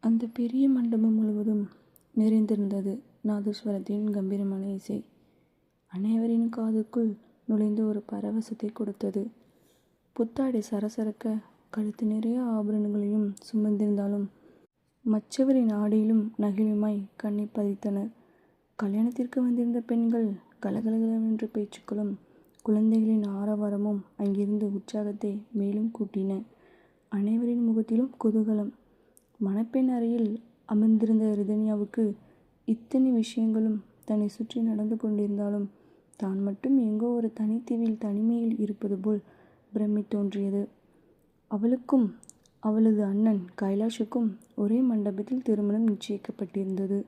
அந்த பெரிய மண்டபம் முழுவதும் நிறைந்திருந்தது நாதஸ்வரத்தின் கம்பீரமான இசை. அனைவரின் காதுக்குள் நுழைந்து ஒரு பரவசத்தை கொடுத்தது. புத்தாடை சரசரக்க கழுத்து நிறைய ஆபரணங்களையும் சுமந்திருந்தாலும் மற்றவரின் ஆடையிலும் நகிலுமாய் கண்ணை பதித்தனர். கல்யாணத்திற்கு வந்திருந்த பெண்கள் கலகலகலவென்ற பேச்சுக்களும் குழந்தைகளின் ஆரவாரமும் அங்கிருந்து உற்சாகத்தை மேலும் கூட்டின. அனைவரின் முகத்திலும் குதூகலம். மணப்பெண் அறையில் அமர்ந்திருந்த ரிதன்யாவுக்கு இத்தனை விஷயங்களும் தன்னை சுற்றி நடந்து கொண்டிருந்தாலும் தான் மட்டும் எங்கோ ஒரு தனித்தீவில் தனிமையில் இருப்பது போல் பிரமை தோன்றியது. அவளுக்கும் அவளது அண்ணன் கைலாஷுக்கும் ஒரே மண்டபத்தில் திருமணம் நிச்சயிக்கப்பட்டிருந்தது.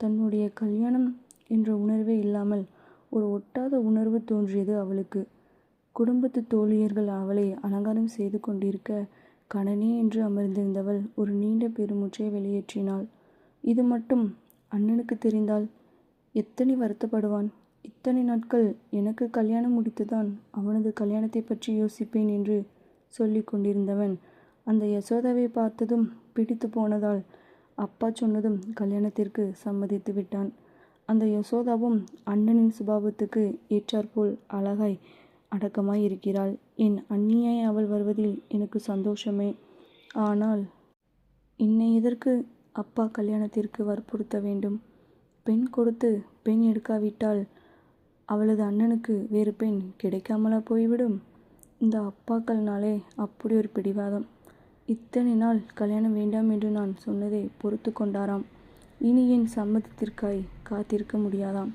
தன்னுடைய கல்யாணம் என்ற உணர்வே இல்லாமல் ஒரு ஒட்டாத உணர்வு தோன்றியது அவளுக்கு. குடும்பத்து தோழியர்கள் அவளை அலங்காரம் செய்து கொண்டிருக்க கணனே என்று அமர்ந்திருந்தவள் ஒரு நீண்ட பெருமூச்சை வெளியேற்றினாள். இது மட்டும் அண்ணனுக்கு தெரிந்தால் எத்தனை வருத்தப்படுவான். இத்தனை நாட்கள் எனக்கு கல்யாணம் முடித்துதான் அவனது கல்யாணத்தை பற்றி யோசிப்பேன் என்று சொல்லி கொண்டிருந்தவன் அந்த யசோதாவை பார்த்ததும் பிடித்து போனதால் அப்பா சொன்னதும் கல்யாணத்திற்கு சம்மதித்து விட்டான். அந்த யசோதாவும் அண்ணனின் சுபாவத்துக்கு ஏற்றாற்போல் அழகாய் அடக்கமாய் இருக்கிறாள். என் அண்ணியாய் அவள் வருவதில் எனக்கு சந்தோஷமே. ஆனால் என்னை எதற்கு அப்பா கல்யாணத்திற்கு வற்புறுத்த வேண்டும்? பெண் கொடுத்து பெண் எடுக்காவிட்டால் அவளது அண்ணனுக்கு வேறு பெண் கிடைக்காமலா போய்விடும்? இந்த அப்பாக்கள்னாலே அப்படி ஒரு பிடிவாதம். இத்தனை நாள் கல்யாணம் வேண்டாம் என்று நான் சொன்னதை பொறுத்து கொண்டாராம். இனி என் சம்மதத்திற்காய் காத்திருக்க முடியாதாம்.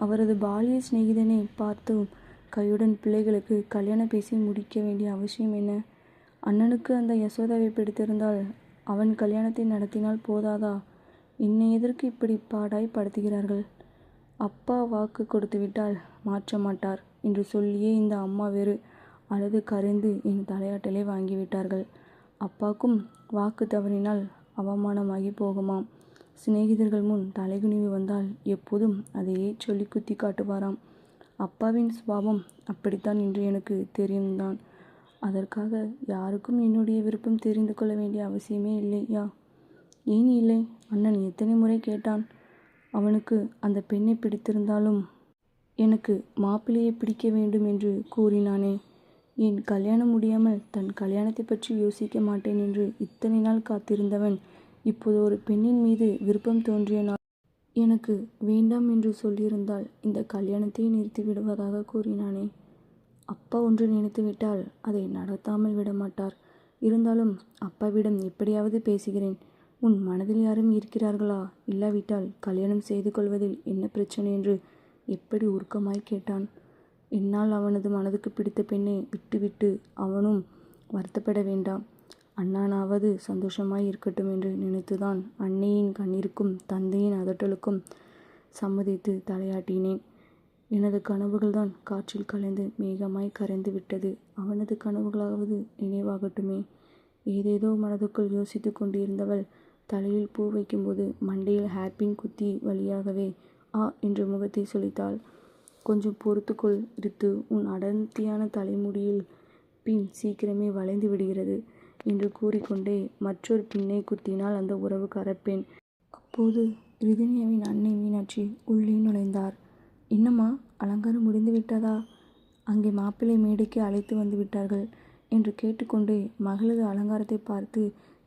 அவரது பாலிய சிநேகிதனை பார்த்து கையுடன் பிள்ளைகளுக்கு கல்யாணம் பேசி முடிக்க வேண்டிய அவசியம் என்ன? அண்ணனுக்கு அந்த யசோதாவை பிடித்திருந்தால் அவன் கல்யாணத்தை நடத்தினால் போதாதா? என்னை எதற்கு இப்படி பாடாய் படுத்துகிறார்கள்? அப்பா வாக்கு கொடுத்துவிட்டால் மாற்ற மாட்டார் என்று சொல்லியே இந்த அம்மா வேறு அழுது கரைந்து என் தலையாட்டலை வாங்கிவிட்டார்கள். அப்பாக்கும் வாக்கு தவறினால் அவமானமாகி போகுமாம். சிநேகிதர்கள் முன் தலைகுனிவு வந்தால் எப்போதும் அதையே சொல்லி குத்தி காட்டுவாராம். அப்பாவின் சுபாவம் அப்படித்தான் என்று எனக்கு தெரியும்தான். அதற்காக யாருக்கும் என்னுடைய விருப்பம் தெரிந்து கொள்ள வேண்டிய அவசியமே இல்லையா? ஏன் இல்லை? அண்ணன் எத்தனை முறை கேட்டான். அவனுக்கு அந்த பெண்ணை பிடித்திருந்தாலும் எனக்கு மாப்பிள்ளையை பிடிக்க வேண்டும் என்று கூறினானே. என் கல்யாணம் முடியாமல் தன் கல்யாணத்தை பற்றி யோசிக்க மாட்டேன் என்று இத்தனை நாள் காத்திருந்தவன் இப்போது ஒரு பெண்ணின் மீது விருப்பம் தோன்றிய நாள் எனக்கு வேண்டாம் என்று சொல்லியிருந்தால் இந்த கல்யாணத்தை நிறுத்தி விடுவதாக கூறினானே. அப்பா ஒன்று நினைத்துவிட்டால் அதை நடத்தாமல் விடமாட்டார். இருந்தாலும் அப்பாவிடம் எப்படியாவது பேசுகிறேன். உன் மனதில் யாரும் இருக்கிறார்களா? இல்லாவிட்டால் கல்யாணம் செய்து கொள்வதில் என்ன பிரச்சனை என்று எப்படி உருக்கமாய் கேட்டான். என்னால் அவனது மனதுக்கு பிடித்த பெண்ணை விட்டுவிட்டு அவனும் வருத்தப்பட வேண்டாம். அண்ணானாவது சந்தோஷமாய் இருக்கட்டும் என்று நினைத்துதான் அன்னையின் கண்ணீருக்கும் தந்தையின் அதட்டலுக்கும் சம்மதித்து தலையாட்டினேன். எனது கனவுகள்தான் காற்றில் கலைந்து மேகமாய் கரைந்து விட்டது. அவனது கனவுகளாவது நினைவாகட்டுமே. ஏதேதோ மனதுக்குள் யோசித்து கொண்டிருந்தவள் தலையில் பூ வைக்கும்போது மண்டையில் ஹேர்பின் குத்தி வழியாகவே ஆ என்று முகத்தை சுளித்தாள். கொஞ்சம் பொறுத்துக்கொள் ரித்து, உன் அடர்த்தியான தலைமுடியில் பின் சீக்கிரமே வளைந்து விடுகிறது என்று கூறிக்கொண்டே மற்றொரு பின்னை குத்தினாள் அந்த உறவுக்கார பெண். அப்போது ரிதன்யாவின் அன்னை மீனாட்சி உள்ளே நுழைந்தார். என்னம்மா, அலங்காரம் முடிந்து விட்டதா? அங்கே மாப்பிள்ளை மேடைக்கு அழைத்து வந்து விட்டார்கள் என்று கேட்டுக்கொண்டே மகளது அலங்காரத்தை பார்த்து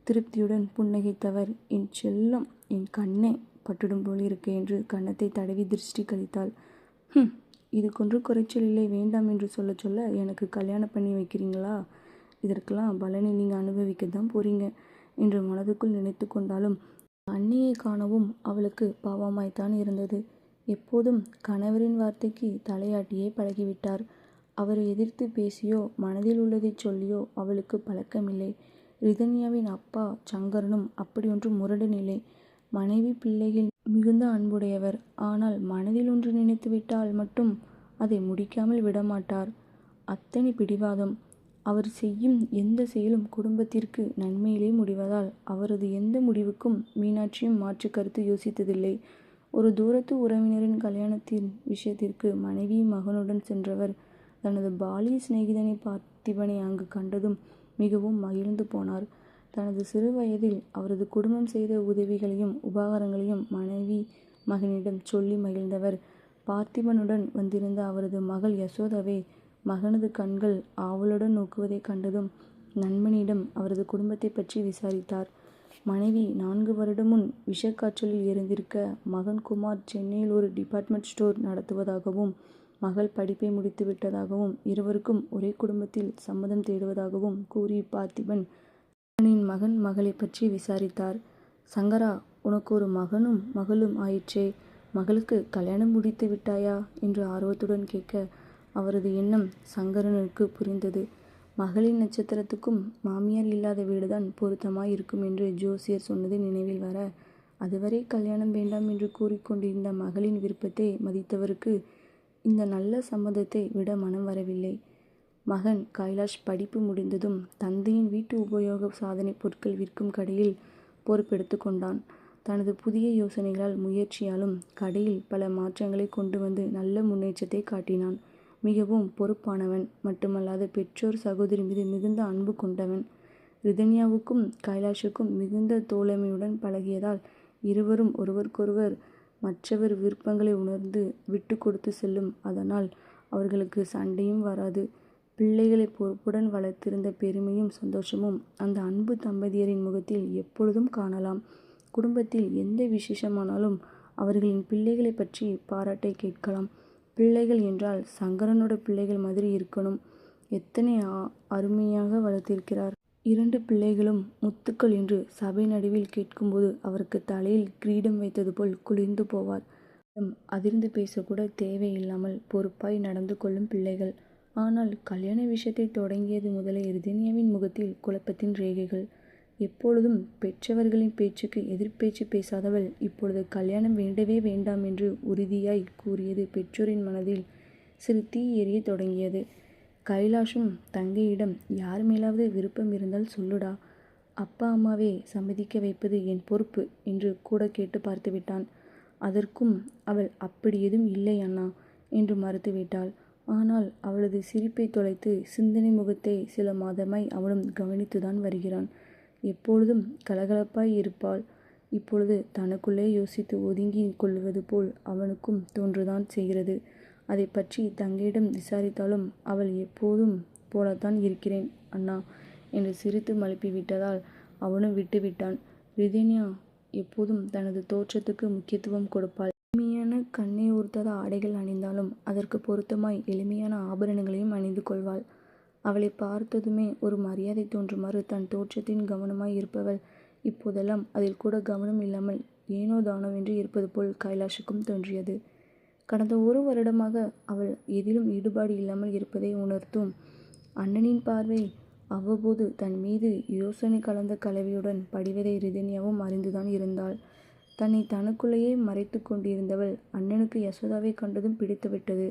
திருப்தியுடன் புன்னகைத்தவர், என் செல்லம், என் கண்ணே பட்டுடும் போல் இருக்கு என்று கன்னத்தை தடவி திருஷ்டி கழித்தாள். இதுக்கொன்று குறைச்சல் இல்லை. வேண்டாம் என்று சொல்ல சொல்ல எனக்கு கல்யாணம் பண்ணி வைக்கிறீங்களா? இதற்கெல்லாம் பலனை நீங்கள் அனுபவிக்கத்தான் போறீங்க என்று மனதுக்குள் நினைத்து கொண்டாலும் அண்ணியை காணவும் அவளுக்கு பாவமாய்த்தான் இருந்தது. எப்போதும் கணவரின் வார்த்தைக்கு தலையாட்டியே பழகிவிட்டார். அவரை எதிர்த்து பேசியோ மனதில் உள்ளதை சொல்லியோ அவளுக்கு பழக்கமில்லை. ரிதன்யாவின் அப்பா சங்கரனும் அப்படி ஒன்றும் முரடனில்லை. மனைவி பிள்ளைகள் மிகுந்த அன்புடையவர். ஆனால் மனதில் ஒன்று நினைத்துவிட்டால் மட்டும் அதை முடிக்காமல் விடமாட்டார். அத்தனை பிடிவாதம். அவர் செய்யும் எந்த செயலும் குடும்பத்திற்கு நன்மையிலே முடிவதால் அவரது எந்த முடிவுக்கும் மீனாட்சியும் மாற்று கருத்து யோசித்ததில்லை. ஒரு தூரத்து உறவினரின் கல்யாணத்தின் விஷயத்திற்கு மனைவியும் மகனுடன் சென்றவர் தனது பாலிய சிநேகிதனை பார்த்திபனை அங்கு கண்டதும் மிகவும் மகிழ்ந்து போனார். தனது சிறு வயதில் அவரது குடும்பம் செய்த உதவிகளையும் உபகாரங்களையும் மனைவி மகனிடம் சொல்லி மகிழ்ந்தவர். பார்த்திபனுடன் வந்திருந்த அவரது மகள் யசோதாவை மகனது கண்கள் ஆவலுடன் நோக்குவதைக் கண்டதும் நண்பனிடம் அவரது குடும்பத்தை பற்றி விசாரித்தார். மனைவி 4 வருடம் முன் விஷக்காய்ச்சலில் இறந்திருக்க, மகன் குமார் சென்னையில் ஒரு டிபார்ட்மெண்ட் ஸ்டோர் நடத்துவதாகவும், மகள் படிப்பை முடித்து விட்டதாகவும், இருவருக்கும் ஒரே குடும்பத்தில் சம்மதம் தேடுவதாகவும் கூறி பார்த்திபன் அவனின் மகன் மகளை பற்றி விசாரித்தார். சங்கரா, உனக்கு ஒரு மகனும் மகளும் ஆயிற்றே, மகளுக்கு கல்யாணம் முடித்து விட்டாயா என்று ஆர்வத்துடன் கேட்க, அவரது எண்ணம் சங்கரனுக்கு புரிந்தது. மகளின் நட்சத்திரத்துக்கும் மாமியார் இல்லாத வீடுதான் பொருத்தமாய் இருக்கும் என்று ஜோசியர் சொன்னது நினைவில் வர, அதுவரை கல்யாணம் வேண்டாம் என்று கூறிக்கொண்டிருந்த மகளின் விருப்பத்தை மதித்தவருக்கு இந்த நல்ல சம்மதத்தை விட மனம் வரவில்லை. மகன் கைலாஷ் படிப்பு முடிந்ததும் தந்தையின் வீட்டு உபயோக சாதனை பொருட்கள் விற்கும் கடையில் பொறுப்பெடுத்து கொண்டான். தனது புதிய யோசனைகளால் முயற்சியாலும் கடையில் பல மாற்றங்களை கொண்டு வந்து நல்ல முன்னேற்றத்தை காட்டினான். மிகவும் பொறுப்பானவன் மட்டுமல்லாது பெற்றோர் சகோதரி மீது மிகுந்த அன்பு கொண்டவன். ரிதன்யாவுக்கும் கைலாஷுக்கும் மிகுந்த தோழமையுடன் பழகியதால் இருவரும் ஒருவருக்கொருவர் மற்றவர் விருப்பங்களை உணர்ந்து விட்டு கொடுத்து செல்லும். அதனால் அவர்களுக்கு சண்டையும் வராது. பிள்ளைகளை பொறுப்புடன் வளர்த்திருந்த பெருமையும் சந்தோஷமும் அந்த அன்பு தம்பதியரின் முகத்தில் எப்பொழுதும் காணலாம். குடும்பத்தில் எந்த விசேஷமானாலும் அவர்களின் பிள்ளைகளை பற்றி பாராட்டை கேட்கலாம். பிள்ளைகள் என்றால் சங்கரனோட பிள்ளைகள் மாதிரி இருக்கணும், எத்தனை அருமையாக வளர்த்திருக்கிறார். 2 பிள்ளைகளும் முத்துக்கள் என்று சபை நடுவில் கேட்கும்போது அவருக்கு தலையில் கிரீடம் வைத்தது போல் குளிர்ந்து போவார். அதிர்ந்து பேசக்கூட தேவையில்லாமல் பொறுப்பாய் நடந்து கொள்ளும் பிள்ளைகள். ஆனால் கல்யாண விஷயத்தை தொடங்கியது முதலே ரிதன்யாவின் முகத்தில் குழப்பத்தின் ரேகைகள். எப்பொழுதும் பெற்றவர்களின் பேச்சுக்கு எதிர்பேச்சு பேசாதவள் இப்பொழுது கல்யாணம் வேண்டவே வேண்டாம் என்று உறுதியாய் கூறியது பெற்றோரின் மனதில் சிறு தீ எரிய தொடங்கியது. கைலாஷும் தங்கையிடம், யார் மேலாவது விருப்பம் இருந்தால் சொல்லுடா, அப்பா அம்மாவை சம்மதிக்க வைப்பது என் பொறுப்பு என்று கூட கேட்டு பார்த்துவிட்டான். அதற்கும் அவள் அப்படி எதுவும் இல்லை அண்ணா என்று மறுத்துவிட்டாள். ஆனால் அவளது சிரிப்பை தொலைத்து சிந்தனை முகத்தை சில மாதமாய் அவனும் கவனித்துதான் வருகிறான். எப்பொழுதும் கலகலப்பாய் இருப்பாள். இப்பொழுது தனக்குள்ளே யோசித்து ஒதுங்கி கொள்வது போல் அவனுக்கும் தோன்றுதான் செய்கிறது. அதை பற்றி தங்கையிடம் விசாரித்தாலும் அவள் எப்போதும் போலத்தான் இருக்கிறேன் அண்ணா என்று சிரித்து மழுப்பிவிட்டதால் அவனும் விட்டுவிட்டான். ரிதன்யா எப்போதும் தனது தோற்றத்துக்கு முக்கியத்துவம் கொடுப்பாள். எளிமையான கண்ணை உறுத்தாத ஆடைகள் அணிந்தாலும் அதற்கு பொருத்தமாய் எளிமையான ஆபரணங்களையும் அணிந்து கொள்வாள். அவளை பார்த்ததுமே ஒரு மரியாதை தோன்றுமாறு தன் தோற்றத்தின் கவனமாய் இருப்பவள் இப்போதெல்லாம் அதில் கூட கவனம் இல்லாமல் ஏனோ தானோவென்று இருப்பது போல் கைலாஷுக்கும் தோன்றியது. கடந்த 1 வருடமாக அவள் எதிலும் ஈடுபாடு இல்லாமல் இருப்பதை உணர்த்தும் அண்ணனின் பார்வை அவ்வப்போது தன் மீது யோசனை கலந்த கலவையுடன் படிவதை ரிதன்யாவும் அறிந்துதான் இருந்தாள். தன்னை தனக்குள்ளேயே மறைத்து கொண்டிருந்தவள் அண்ணனுக்கு யசோதாவை கண்டதும் பிடித்துவிட்டது.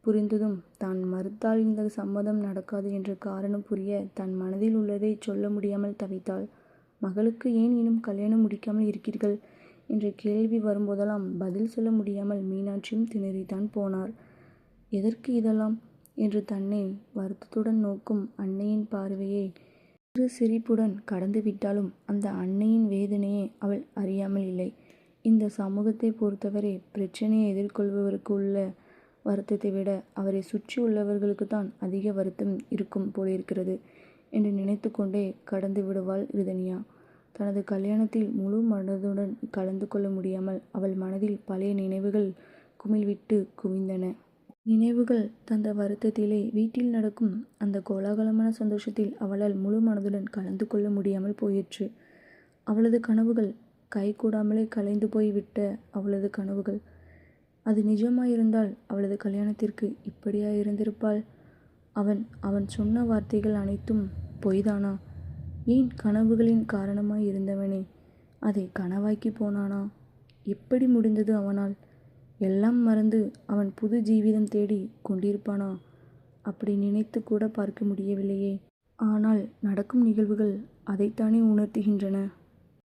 புரிந்ததும் தான் மறுத்தால் இந்த சம்மதம் நடக்காது என்ற காரணம் புரிய தன் மனதில் உள்ளதை சொல்ல முடியாமல் தவித்தாள். மகளுக்கு ஏன் இன்னும் கல்யாணம் முடிக்காமல் இருக்கிறீர்கள் என்ற கேள்வி வரும்போதெல்லாம் பதில் சொல்ல முடியாமல் மீனாட்சியும் திணறித்தான் போனார். எதற்கு இதெல்லாம் என்று தன்னை வருத்தத்துடன் நோக்கும் அன்னையின் பார்வையை சிறு சிரிப்புடன் கடந்து விட்டாலும் அந்த அன்னையின் வேதனையை அவள் அறியாமல் இல்லை. இந்த சமூகத்தை பொறுத்தவரை பிரச்சனையை எதிர்கொள்பவருக்கு உள்ள வருத்தத்தை விட அவரை சுற்றி உள்ளவர்களுக்கு தான் அதிக வருத்தம் இருக்கும் போலிருக்கிறது என்று நினைத்து கொண்டே கடந்து விடுவாள் ரிதன்யா. தனது கல்யாணத்தில் முழு மனதுடன் கலந்து கொள்ள முடியாமல் அவள் மனதில் பழைய நினைவுகள் குமிழ்விட்டு குவிந்தன. நினைவுகள் தந்த வருத்தத்திலே வீட்டில் நடக்கும் அந்த கோலாகலமான சந்தோஷத்தில் அவளால் முழு மனதுடன் கலந்து கொள்ள முடியாமல் போயிற்று. அவளது கனவுகள் கைகூடாமலே கலைந்து போய்விட்ட அவளது கனவுகள். அது நிஜமாயிருந்தால் அவளது கல்யாணத்திற்கு இப்படியா இருந்திருப்பாள்? அவன் சொன்ன வார்த்தைகள் அனைத்தும் பொய்தானா? ஏன் கனவுகளின் காரணமாய் இருந்தவனே அதை கனவாக்கி போனானா? எப்படி முடிந்தது அவனால்? எல்லாம் மறந்து அவன் புது ஜீவிதம் தேடி கொண்டிருப்பானா? அப்படி நினைத்து கூட பார்க்க முடியவில்லையே. ஆனால் நடக்கும் நிகழ்வுகள் அதைத்தானே உணர்த்துகின்றன.